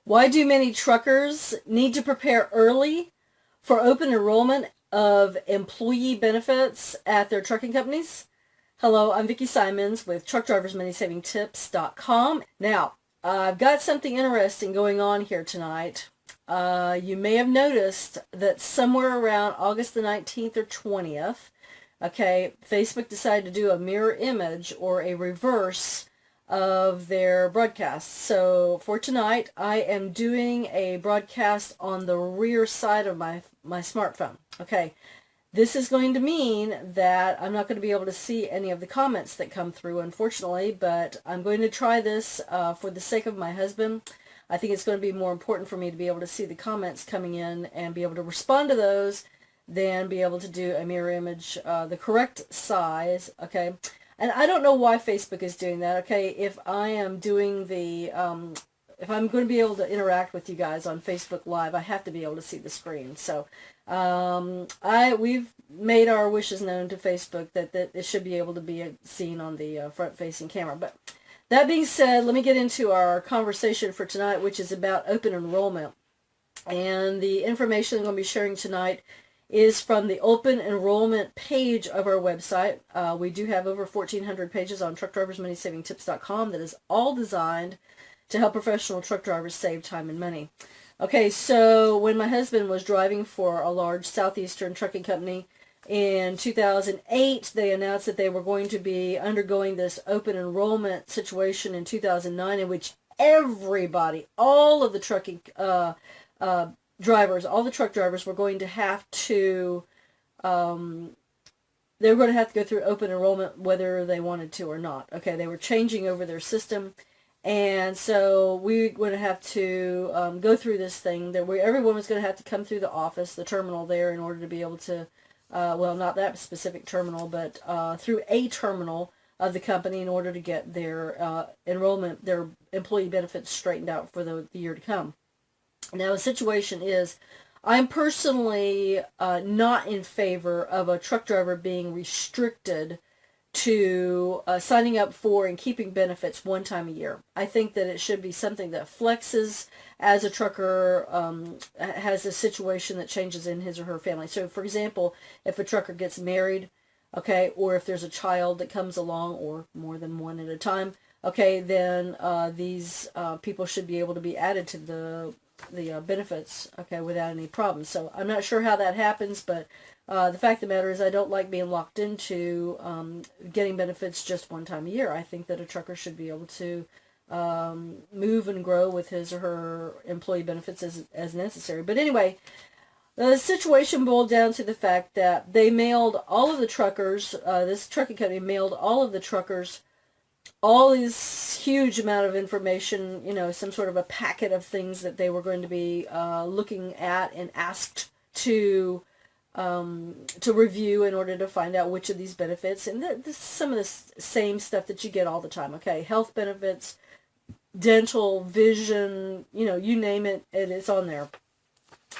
Why do many truckers need to prepare early for open enrollment of employee benefits at their trucking companies? Hello, I'm Vicki Simons with TruckDriversMoneySavingTips.com. Now, I've got something interesting going on here tonight. You may have noticed that somewhere around August the 19th or 20th, okay, Facebook decided to do a mirror image or a reverse of their broadcast. So for tonight, I am doing a broadcast on the rear side of my smartphone. Okay, this is going to mean that I'm not going to be able to see any of the comments that come through, unfortunately, but I'm going to try this for the sake of my husband. I think it's going to be more important for me to be able to see the comments coming in and be able to respond to those than be able to do a mirror image the correct size, okay? And I don't know why Facebook is doing that, okay? If I am doing the, if I'm going to be able to interact with you guys on Facebook Live, I have to be able to see the screen. So we've made our wishes known to Facebook that it should be able to be seen on the front-facing camera. But that being said, let me get into our conversation for tonight, which is about open enrollment. And the information I'm going to be sharing tonight is from the open enrollment page of our website. We do have over 1,400 pages on TruckDriversMoneySavingTips.com that is all designed to help professional truck drivers save time and money. Okay, so when my husband was driving for a large southeastern trucking company in 2008, they announced that they were going to be undergoing this open enrollment situation in 2009, in which everybody, all of the trucking drivers, all the truck drivers were going to have to, they were going to have to go through open enrollment whether they wanted to or not. Okay, they were changing over their system, and so we would have to go through this thing. Everyone was going to have to come through the office, the terminal there, in order to be able to, well, not that specific terminal, but through a terminal of the company in order to get their enrollment, their employee benefits straightened out for the year to come. Now, the situation is, I'm personally not in favor of a truck driver being restricted to signing up for and keeping benefits one time a year. I think that it should be something that flexes as a trucker has a situation that changes in his or her family. So, for example, if a trucker gets married, okay, or if there's a child that comes along, or more than one at a time, okay, then these people should be able to be added to the benefits, okay, without any problems. So I'm not sure how that happens, but the fact of the matter is I don't like being locked into getting benefits just one time a year. I think that a trucker should be able to move and grow with his or her employee benefits as necessary. But anyway, the situation boiled down to the fact that they mailed all of the truckers, this trucking company mailed all of the truckers all this huge amount of information, you know, some sort of a packet of things that they were going to be looking at and asked to review in order to find out which of these benefits. And this is some of the same stuff that you get all the time, okay? Health benefits, dental, vision, you know, you name it, it is on there,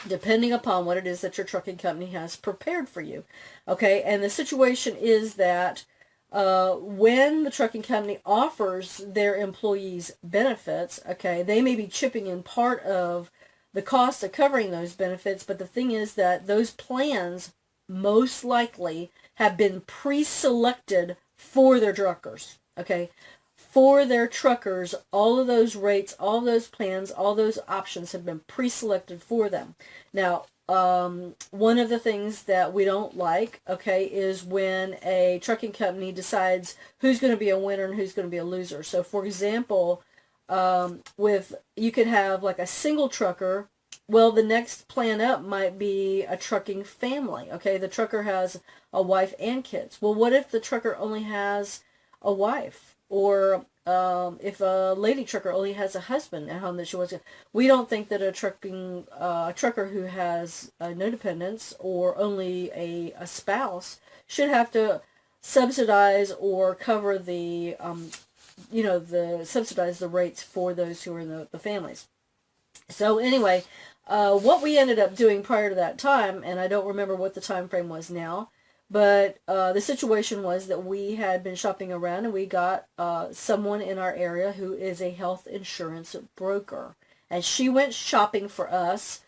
depending upon what it is that your trucking company has prepared for you, okay? And the situation is that when the trucking company offers their employees benefits, okay, they may be chipping in part of the cost of covering those benefits, but the thing is that those plans most likely have been pre-selected for their truckers, okay? For their truckers, all of those rates, all those plans, all those options have been pre-selected for them. Now, one of the things that we don't like, okay, is when a trucking company decides who's going to be a winner and who's going to be a loser. So, for example, you could have like a single trucker. Well, the next plan up might be a trucking family. Okay, the trucker has a wife and kids. Well, what if the trucker only has a wife? Or if a lady trucker only has a husband at home that she wants to, we don't think that a trucker who has no dependents or only a spouse should have to subsidize or cover the, subsidize the rates for those who are in the families. So anyway, what we ended up doing prior to that time, and I don't remember what the time frame was now, but the situation was that we had been shopping around and we got someone in our area who is a health insurance broker. And she went shopping for us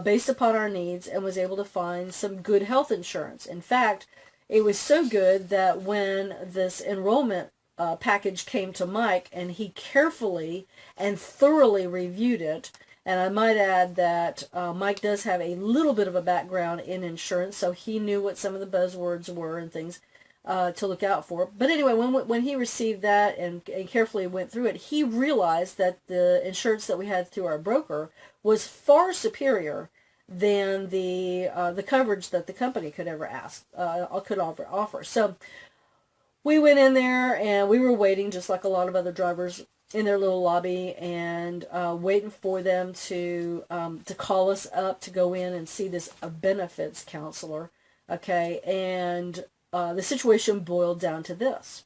based upon our needs and was able to find some good health insurance. In fact, it was so good that when this enrollment package came to Mike and he carefully and thoroughly reviewed it, and I might add that Mike does have a little bit of a background in insurance, so he knew what some of the buzzwords were and things to look out for. But anyway, when he received that and carefully went through it, he realized that the insurance that we had through our broker was far superior than the coverage that the company could ever offer. So we went in there and we were waiting, just like a lot of other drivers, in their little lobby, and waiting for them to call us up to go in and see this benefits counselor. Okay, and the situation boiled down to this.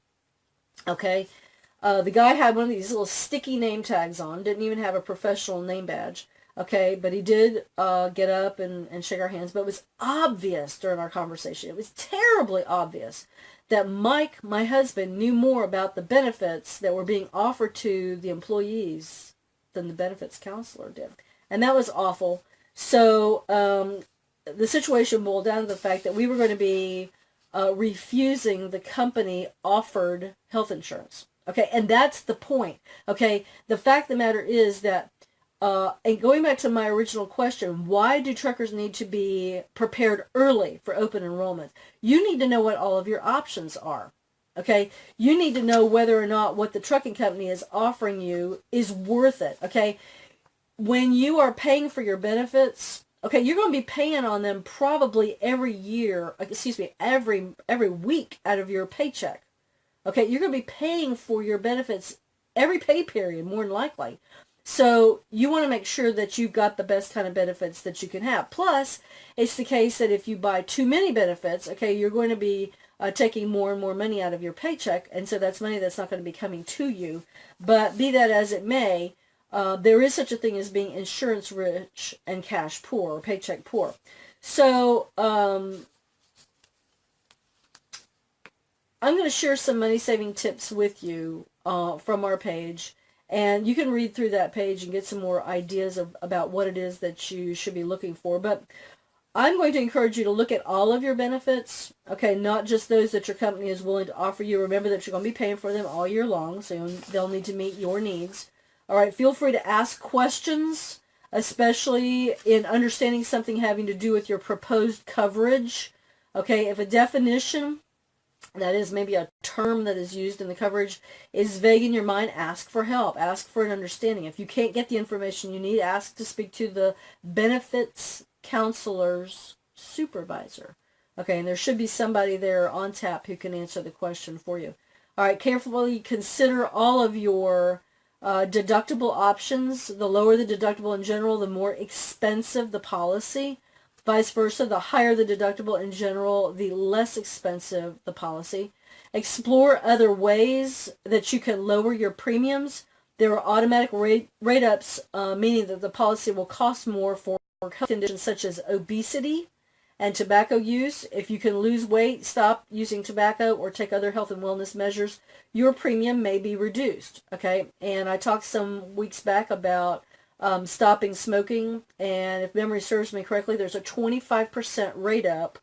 Okay, the guy had one of these little sticky name tags on, didn't even have a professional name badge. Okay, but he did get up and shake our hands. But it was obvious during our conversation, it was terribly obvious, that Mike, my husband, knew more about the benefits that were being offered to the employees than the benefits counselor did. And that was awful. So the situation boiled down to the fact that we were going to be refusing the company offered health insurance. Okay, and that's the point. Okay, the fact of the matter is that, and going back to my original question, why do truckers need to be prepared early for open enrollment? You need to know what all of your options are. Okay, you need to know whether or not what the trucking company is offering you is worth it. Okay, when you are paying for your benefits, okay, you're going to be paying on them probably every week out of your paycheck. Okay, you're going to be paying for your benefits every pay period, more than likely. So you want to make sure that you've got the best kind of benefits that you can have. Plus, it's the case that if you buy too many benefits, okay, you're going to be taking more and more money out of your paycheck, and so that's money that's not going to be coming to you. But be that as it may, there is such a thing as being insurance rich and cash poor, or paycheck poor. So I'm going to share some money saving tips with you from our page. And you can read through that page and get some more ideas about what it is that you should be looking for. But I'm going to encourage you to look at all of your benefits, okay, not just those that your company is willing to offer you. Remember that you're going to be paying for them all year long, so they'll need to meet your needs. All right, feel free to ask questions, especially in understanding something having to do with your proposed coverage. Okay, if a definition, that is maybe a term that is used in the coverage, is vague in your mind, ask for help. Ask for an understanding. If you can't get the information you need, ask to speak to the benefits counselor's supervisor. Okay, and there should be somebody there on tap who can answer the question for you. All right, carefully consider all of your deductible options. The lower the deductible in general, the more expensive the policy. Vice versa, the higher the deductible in general, the less expensive the policy. Explore other ways that you can lower your premiums. There are automatic rate-ups, meaning that the policy will cost more for health conditions such as obesity and tobacco use. If you can lose weight, stop using tobacco, or take other health and wellness measures, your premium may be reduced. Okay, and I talked some weeks back about stopping smoking, and if memory serves me correctly, there's a 25% rate up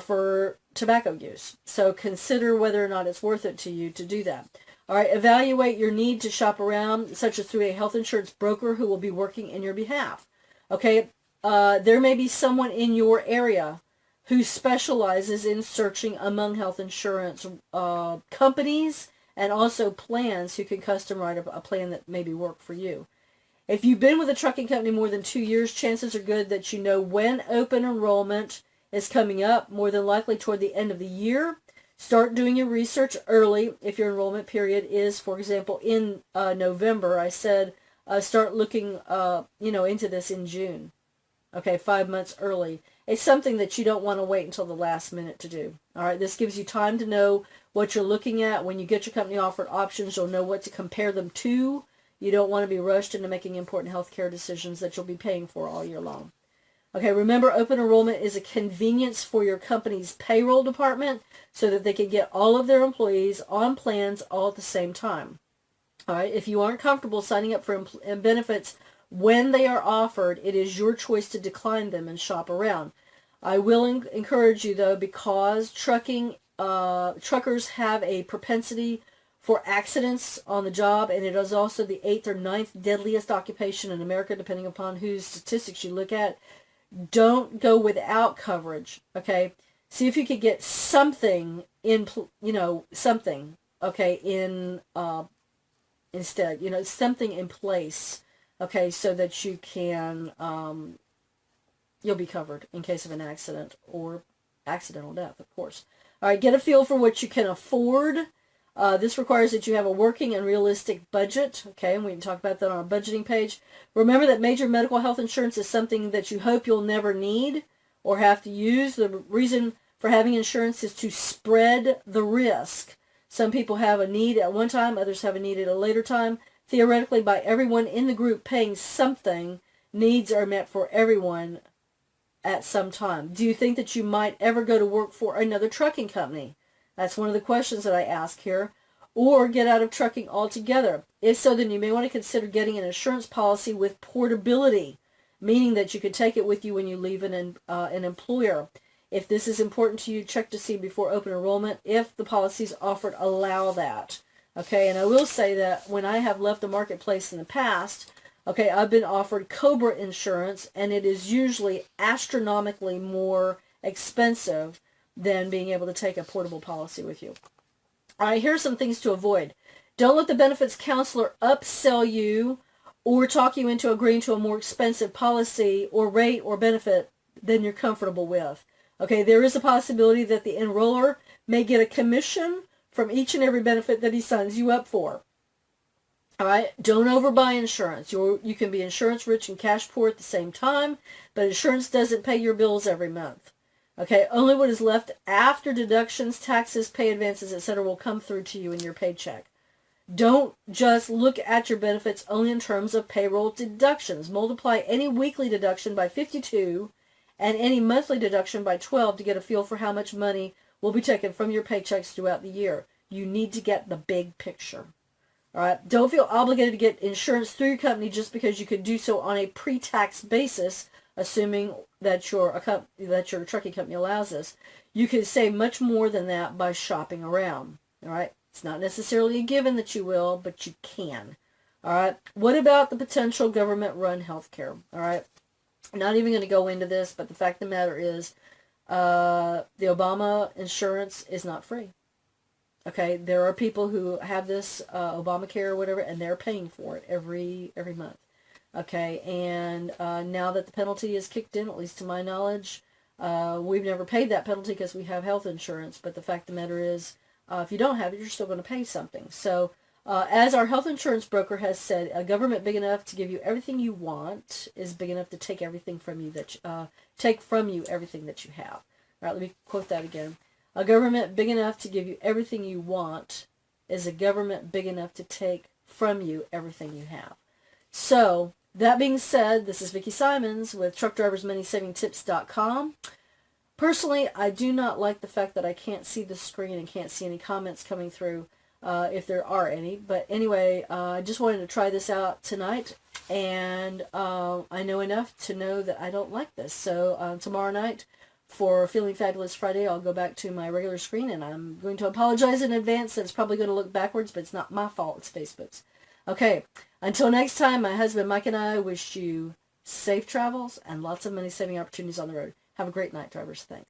for tobacco use. So consider whether or not it's worth it to you to do that. All right, evaluate your need to shop around, such as through a health insurance broker who will be working in your behalf. Okay, there may be someone in your area who specializes in searching among health insurance companies and also plans who can custom write a plan that maybe work for you. If you've been with a trucking company more than 2 years, chances are good that you know when open enrollment is coming up, more than likely toward the end of the year. Start doing your research early if your enrollment period is, for example, in November. I said start looking into this in June. Okay, 5 months early. It's something that you don't want to wait until the last minute to do. All right, this gives you time to know what you're looking at. When you get your company offered options, you'll know what to compare them to. You don't want to be rushed into making important health care decisions that you'll be paying for all year long. Okay, remember, open enrollment is a convenience for your company's payroll department so that they can get all of their employees on plans all at the same time. All right, if you aren't comfortable signing up for benefits When they are offered, it is your choice to decline them and shop around. I will encourage you, though, because truckers have a propensity for accidents on the job, and it is also the 8th or 9th deadliest occupation in America, depending upon whose statistics you look at. Don't go without coverage, okay? See if you could get something in, something, okay, in instead, something in place, okay, so that you can, you'll be covered in case of an accident or accidental death, of course. All right, get a feel for what you can afford. This requires that you have a working and realistic budget, okay, and we can talk about that on our budgeting page. Remember that major medical health insurance is something that you hope you'll never need or have to use. The reason for having insurance is to spread the risk. Some people have a need at one time, others have a need at a later time. Theoretically, by everyone in the group paying something, needs are met for everyone at some time. Do you think that you might ever go to work for another trucking company? That's one of the questions that I ask here. Or get out of trucking altogether. If so, then you may want to consider getting an insurance policy with portability, meaning that you could take it with you when you leave an employer. If this is important to you, check to see before open enrollment if the policies offered allow that. Okay, and I will say that when I have left the marketplace in the past, okay, I've been offered COBRA insurance, and it is usually astronomically more expensive than being able to take a portable policy with you. All right, here's some things to avoid. Don't let the benefits counselor upsell you or talk you into agreeing to a more expensive policy or rate or benefit than you're comfortable with. Okay, there is a possibility that the enroller may get a commission from each and every benefit that he signs you up for. All right, don't overbuy insurance. You can be insurance rich and cash poor at the same time, but insurance doesn't pay your bills every month. Okay, only what is left after deductions, taxes, pay advances, etc. will come through to you in your paycheck. Don't just look at your benefits only in terms of payroll deductions. Multiply any weekly deduction by 52 and any monthly deduction by 12 to get a feel for how much money will be taken from your paychecks throughout the year. You need to get the big picture. All right, don't feel obligated to get insurance through your company just because you could do so on a pre-tax basis, assuming that your trucking company allows this. You can save much more than that by shopping around. All right, it's not necessarily a given that you will, but you can. All right, what about the potential government-run health care? All right, I'm not even going to go into this, but the fact of the matter is the Obama insurance is not free. Okay, there are people who have this Obamacare or whatever, and they're paying for it every month. Okay, and now that the penalty is kicked in, at least to my knowledge, we've never paid that penalty because we have health insurance. But the fact of the matter is, if you don't have it, you're still going to pay something. So, as our health insurance broker has said, a government big enough to give you everything you want is big enough to take everything from you take from you everything that you have. All right, let me quote that again. A government big enough to give you everything you want is a government big enough to take from you everything you have. So, that being said, this is Vicki Simons with TruckDriversMoneySavingTips.com. Personally, I do not like the fact that I can't see the screen and can't see any comments coming through, if there are any. But anyway, I just wanted to try this out tonight, and I know enough to know that I don't like this. So tomorrow night, for Feeling Fabulous Friday, I'll go back to my regular screen, and I'm going to apologize in advance that it's probably going to look backwards, but it's not my fault, it's Facebook's. Okay, until next time, my husband Mike and I wish you safe travels and lots of money-saving opportunities on the road. Have a great night, drivers. Thanks.